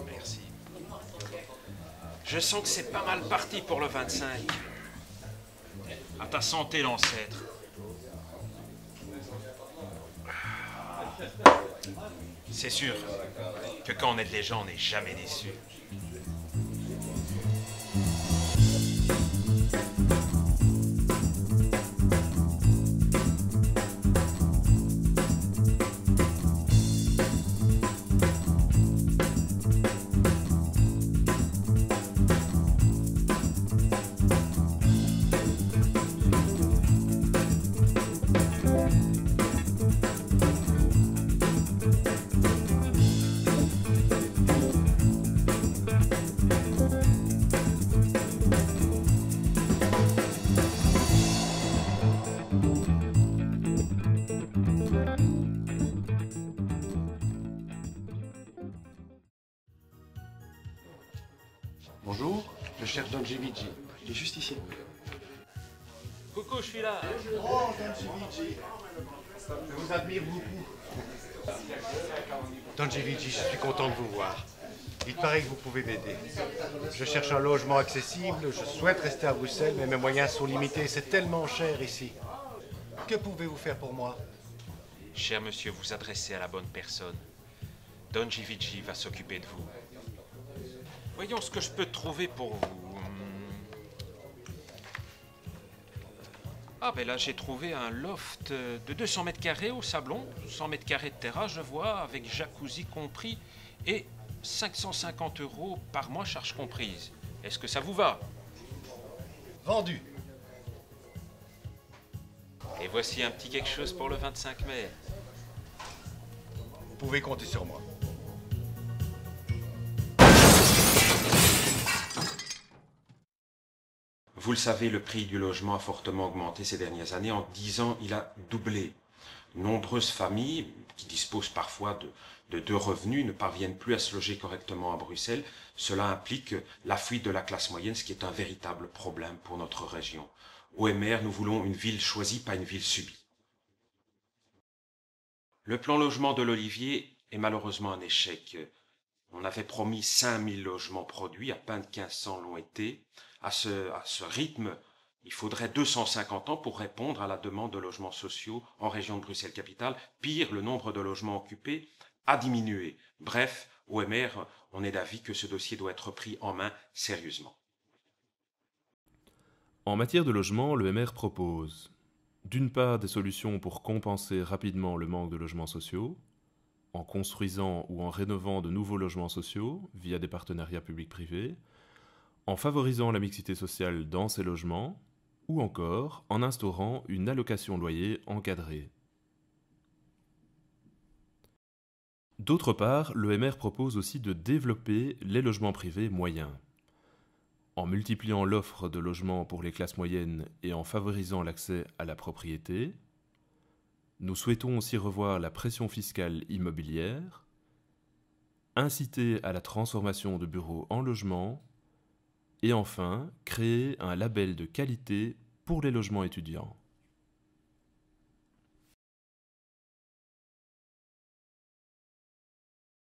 Merci. Je sens que c'est pas mal parti pour le 25. À ta santé, l'ancêtre. C'est sûr que quand on aide les gens, on n'est jamais déçu. Bonjour, je cherche Don Givigi. Il est juste ici. Coucou, je suis là. Oh, Don Givigi. Je vous admire beaucoup. Don Givigi, je suis content de vous voir. Il paraît que vous pouvez m'aider. Je cherche un logement accessible, je souhaite rester à Bruxelles, mais mes moyens sont limités. C'est tellement cher ici. Que pouvez-vous faire pour moi? Cher monsieur, vous adressez à la bonne personne. Don Givigi va s'occuper de vous. Voyons ce que je peux trouver pour vous. Ah ben là j'ai trouvé un loft de 200 mètres carrés au Sablon, 100 mètres carrés de terrasse je vois, avec jacuzzi compris, et 550 € par mois charge comprise. Est-ce que ça vous va? Vendu. Et voici un petit quelque chose pour le 25 mai. Vous pouvez compter sur moi. Vous le savez, le prix du logement a fortement augmenté ces dernières années. En 10 ans, il a doublé. Nombreuses familles, qui disposent parfois de deux revenus, ne parviennent plus à se loger correctement à Bruxelles. Cela implique la fuite de la classe moyenne, ce qui est un véritable problème pour notre région. OMR, nous voulons une ville choisie, pas une ville subie. Le plan logement de l'Olivier est malheureusement un échec. On avait promis 5000 logements produits, à peine 1500 l'ont été. À ce rythme, il faudrait 250 ans pour répondre à la demande de logements sociaux en région de Bruxelles-Capitale. Pire, le nombre de logements occupés a diminué. Bref, OMR, on est d'avis que ce dossier doit être pris en main sérieusement. En matière de logement, l'EMR propose d'une part des solutions pour compenser rapidement le manque de logements sociaux, en construisant ou en rénovant de nouveaux logements sociaux via des partenariats publics-privés, en favorisant la mixité sociale dans ces logements, ou encore en instaurant une allocation loyer encadrée. D'autre part, l'EMR propose aussi de développer les logements privés moyens. En multipliant l'offre de logements pour les classes moyennes et en favorisant l'accès à la propriété, nous souhaitons aussi revoir la pression fiscale immobilière, inciter à la transformation de bureaux en logements, et enfin, créer un label de qualité pour les logements étudiants.